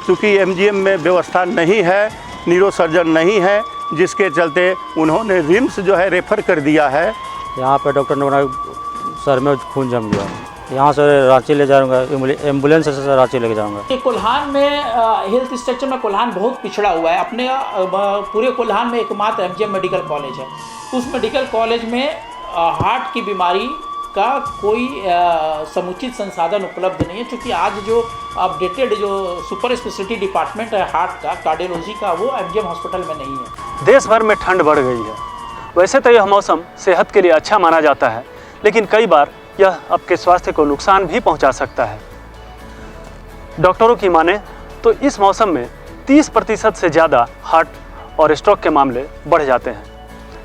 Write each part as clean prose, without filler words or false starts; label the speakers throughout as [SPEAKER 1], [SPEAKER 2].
[SPEAKER 1] चूँकि एमजीएम में व्यवस्था नहीं है, न्यूरोसर्जन नहीं है, जिसके चलते उन्होंने रिम्स जो है रेफ़र कर दिया है।
[SPEAKER 2] यहाँ पे डॉक्टर ने बोला सर में खून जम गया, यहाँ से रांची ले जाऊँगा, एम्बुलेंस से रांची लेके जाऊँगा।
[SPEAKER 3] कोल्हान में हेल्थ स्ट्रक्चर में कोल्हान बहुत पिछड़ा हुआ है। अपने पूरे कोल्हान में एकमात्र एमजीएम मेडिकल कॉलेज है। उस मेडिकल कॉलेज में हार्ट की बीमारी का कोई समुचित संसाधन उपलब्ध नहीं है, क्योंकि आज जो अपडेटेड जो सुपर स्पेशलिटी डिपार्टमेंट है हार्ट का, कार्डियोलॉजी का, वो एमजीएम हॉस्पिटल में नहीं है।
[SPEAKER 4] देश भर में ठंड बढ़ गई है। वैसे तो यह मौसम सेहत के लिए अच्छा माना जाता है, लेकिन कई बार यह आपके स्वास्थ्य को नुकसान भी पहुंचा सकता है। डॉक्टरों की माने तो इस मौसम में 30% से ज़्यादा हार्ट और स्ट्रोक के मामले बढ़ जाते हैं।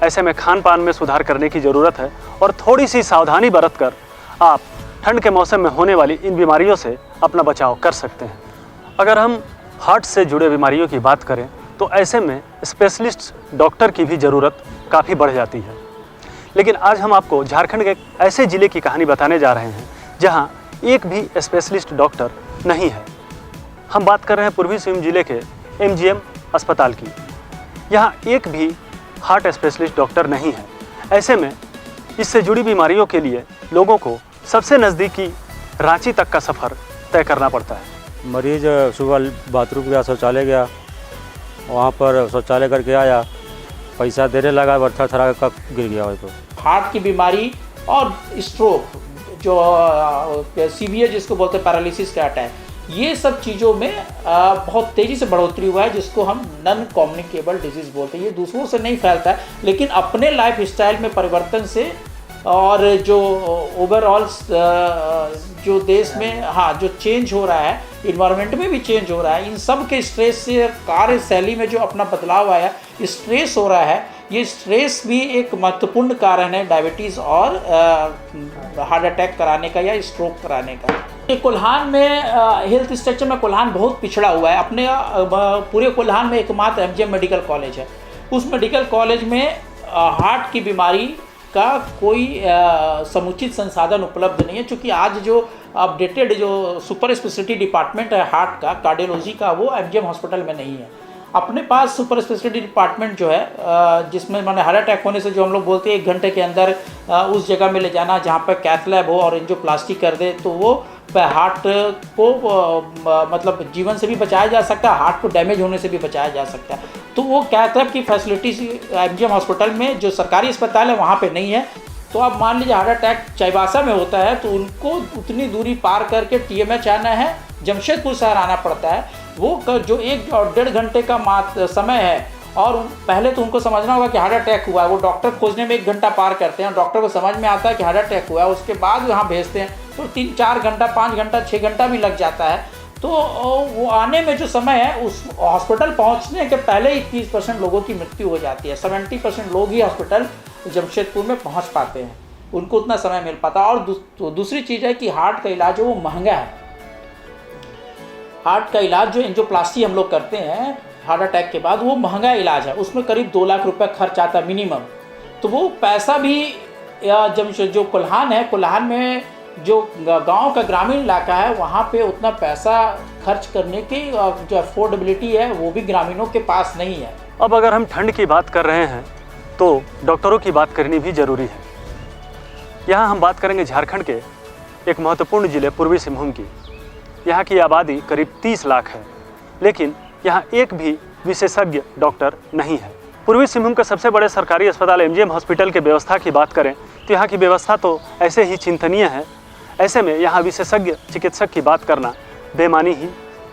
[SPEAKER 4] ऐसे में खान पान में सुधार करने की ज़रूरत है और थोड़ी सी सावधानी बरतकर आप ठंड के मौसम में होने वाली इन बीमारियों से अपना बचाव कर सकते हैं। अगर हम हार्ट से जुड़े बीमारियों की बात करें तो ऐसे में स्पेशलिस्ट डॉक्टर की भी ज़रूरत काफ़ी बढ़ जाती है। लेकिन आज हम आपको झारखंड के ऐसे ज़िले की कहानी बताने जा रहे हैं जहां एक भी स्पेशलिस्ट डॉक्टर नहीं है। हम बात कर रहे हैं पूर्वी सिंहभूम जिले के एमजीएम अस्पताल की। यहाँ एक भी हार्ट स्पेशलिस्ट डॉक्टर नहीं है। ऐसे में इससे जुड़ी बीमारियों के लिए लोगों को सबसे नज़दीकी रांची तक का सफ़र तय करना पड़ता है।
[SPEAKER 2] मरीज सुबह बाथरूम गया, शौचालय गया, वहाँ पर शौचालय करके आया, पैसा देने लगा, बर्था थरा कब गिर गया वही पर।
[SPEAKER 3] हार्ट की बीमारी और स्ट्रोक, जो सीवियर जिसको बोलते हैं पैरालिसिस का अटैक, ये सब चीज़ों में बहुत तेज़ी से बढ़ोतरी हुआ है, जिसको हम नॉन कम्युनिकेबल डिजीज़ बोलते हैं। ये दूसरों से नहीं फैलता है, लेकिन अपने लाइफ स्टाइल में परिवर्तन से और जो ओवरऑल जो देश में जो चेंज हो रहा है, इन्वायरमेंट में भी चेंज हो रहा है, इन सब के स्ट्रेस से कार्य शैली में जो अपना बदलाव आया, स्ट्रेस हो रहा है। ये स्ट्रेस भी एक महत्वपूर्ण कारण है डायबिटीज़ और हार्ट अटैक कराने का या स्ट्रोक कराने का। ये कोल्हान में हेल्थ स्ट्रक्चर में कोल्हान बहुत पिछड़ा हुआ है। अपने पूरे कोल्हान में एकमात्र एमजीएम मेडिकल कॉलेज है। उस मेडिकल कॉलेज में हार्ट की बीमारी का कोई समुचित संसाधन उपलब्ध नहीं है, क्योंकि आज जो अपडेटेड जो सुपर स्पेशलिटी डिपार्टमेंट है हार्ट का, कार्डियोलॉजी का, वो एमजीएम हॉस्पिटल में नहीं है। अपने पास सुपर स्पेशलिटी डिपार्टमेंट जो है, जिसमें माने हार्ट अटैक होने से जो हम लोग बोलते हैं 1 घंटे के अंदर उस जगह में ले जाना जहाँ पर कैथ लैब हो और एंजियोप्लास्टी कर दे, तो वो हार्ट को मतलब जीवन से भी बचाया जा सकता है, हार्ट को डैमेज होने से भी बचाया जा सकता है। तो वो कैथ लैब की फैसिलिटी एमजीएम हॉस्पिटल में, जो सरकारी अस्पताल है, वहाँ पे नहीं है। तो अब मान लीजिए हार्ट अटैक चाईबासा में होता है, तो उनको उतनी दूरी पार करके टीएमएच आना है, जमशेदपुर शहर आना पड़ता है। वो जो 1 और 1.5 घंटे का समय है, और पहले तो उनको समझना होगा कि हार्ट अटैक हुआ है। वो डॉक्टर खोजने में 1 घंटा पार करते हैं, डॉक्टर को समझ में आता है कि हार्ट अटैक हुआ है, उसके बाद वहाँ भेजते हैं, तो 3-4 घंटा, 5 घंटा, 6 घंटा भी लग जाता है। तो वो आने में जो समय है, उस हॉस्पिटल पहुँचने के पहले ही 30% लोगों की मृत्यु हो जाती है। 70% लोग ही हॉस्पिटल जमशेदपुर में पहुँच पाते हैं, उनको उतना समय मिल पाता। और दूसरी चीज़ है कि हार्ट का इलाज है वो महंगा है। हार्ट का इलाज जो एंजियोप्लास्टी हम लोग करते हैं हार्ट अटैक के बाद, वो महंगा इलाज है, उसमें करीब 2 लाख रुपए खर्च आता है मिनिमम। तो वो पैसा भी जो कोल्हान है, कोल्हान में जो गांव का ग्रामीण इलाका है, वहाँ पे उतना पैसा खर्च करने की जो अफोर्डेबिलिटी है वो भी ग्रामीणों के पास नहीं है।
[SPEAKER 4] अब अगर हम ठंड की बात कर रहे हैं तो डॉक्टरों की बात करनी भी ज़रूरी है। यहाँ हम बात करेंगे झारखंड के एक महत्वपूर्ण ज़िले पूर्वी सिंहभूम की। यहाँ की आबादी करीब 30 लाख है, लेकिन यहाँ एक भी विशेषज्ञ डॉक्टर नहीं है। पूर्वी सिंहभूम के सबसे बड़े सरकारी अस्पताल एमजीएम हॉस्पिटल की व्यवस्था की बात करें तो यहाँ की व्यवस्था तो ऐसे ही चिंतनीय है। ऐसे में यहाँ विशेषज्ञ चिकित्सक की बात करना बेमानी ही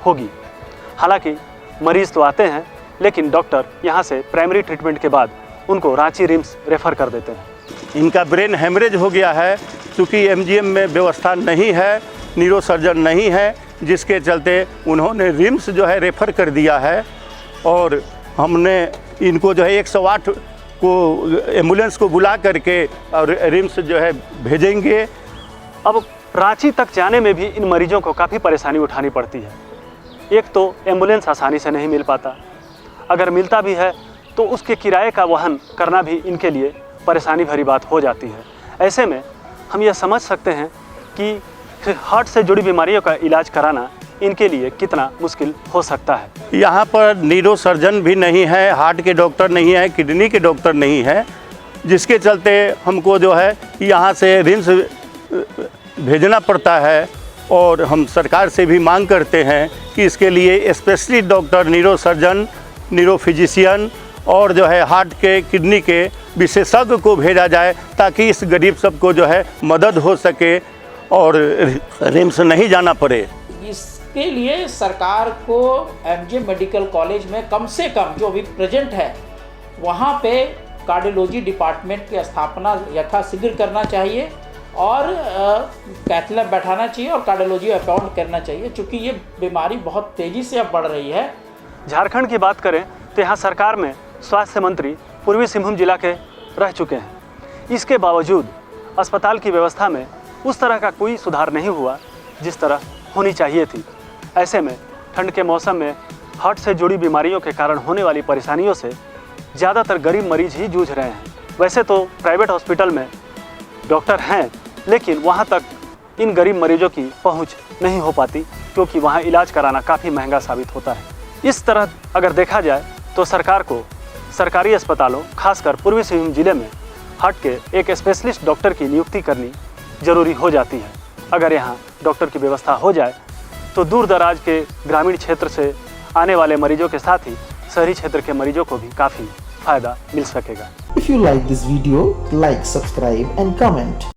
[SPEAKER 4] होगी। हालांकि मरीज़ तो आते हैं, लेकिन डॉक्टर यहाँ से प्राइमरी ट्रीटमेंट के बाद उनको रांची रिम्स रेफ़र कर देते हैं।
[SPEAKER 1] इनका ब्रेन हेमरेज हो गया है, क्योंकि एमजीएम में व्यवस्था नहीं है, न्यूरोसर्जन नहीं है, जिसके चलते उन्होंने रिम्स जो है रेफ़र कर दिया है। और हमने इनको जो है 108 को एम्बुलेंस को बुला करके और रिम्स जो है भेजेंगे।
[SPEAKER 4] अब रांची तक जाने में भी इन मरीजों को काफ़ी परेशानी उठानी पड़ती है। एक तो एम्बुलेंस आसानी से नहीं मिल पाता, अगर मिलता भी है तो उसके किराए का वहन करना भी इनके लिए परेशानी भरी बात हो जाती है। ऐसे में हम यह समझ सकते हैं कि हार्ट से जुड़ी बीमारियों का इलाज कराना इनके लिए कितना मुश्किल हो सकता है।
[SPEAKER 1] यहाँ पर न्यूरो सर्जन भी नहीं है, हार्ट के डॉक्टर नहीं है, किडनी के डॉक्टर नहीं है, जिसके चलते हमको जो है यहाँ से रिम्स भेजना पड़ता है। और हम सरकार से भी मांग करते हैं कि इसके लिए specialist doctor, neuro surgeon, neuro physician और जो है हार्ट के, किडनी के विशेषज्ञ को भेजा जाए, ताकि इस गरीब सबको जो है मदद हो सके और रिम्स नहीं जाना पड़े।
[SPEAKER 3] इसके लिए सरकार को एमजीएम मेडिकल कॉलेज में कम से कम जो अभी प्रेजेंट है वहाँ पे कार्डियोलॉजी डिपार्टमेंट की स्थापना यथाशीघ्र करना चाहिए और कैथ लैब बैठाना चाहिए और कार्डियोलॉजी अपॉइंट करना चाहिए, क्योंकि ये बीमारी बहुत तेज़ी से अब बढ़ रही है।
[SPEAKER 4] झारखंड की बात करें तो यहाँ सरकार में स्वास्थ्य मंत्री पूर्वी सिंहभूम जिला के रह चुके हैं। इसके बावजूद अस्पताल की व्यवस्था में उस तरह का कोई सुधार नहीं हुआ जिस तरह होनी चाहिए थी। ऐसे में ठंड के मौसम में हार्ट से जुड़ी बीमारियों के कारण होने वाली परेशानियों से ज़्यादातर गरीब मरीज ही जूझ रहे हैं। वैसे तो प्राइवेट हॉस्पिटल में डॉक्टर हैं, लेकिन वहाँ तक इन गरीब मरीजों की पहुँच नहीं हो पाती, क्योंकि वहाँ इलाज कराना काफ़ी महंगा साबित होता है। इस तरह अगर देखा जाए तो सरकार को सरकारी अस्पतालों, खासकर पूर्वी सिंहभूम जिले में हार्ट के एक स्पेशलिस्ट डॉक्टर की नियुक्ति करनी जरूरी हो जाती है। अगर यहाँ डॉक्टर की व्यवस्था हो जाए तो दूर दराज के ग्रामीण क्षेत्र से आने वाले मरीजों के साथ ही शहरी क्षेत्र के मरीजों को भी काफ़ी फायदा मिल सकेगा।
[SPEAKER 5] If you like this video, like, subscribe and comment.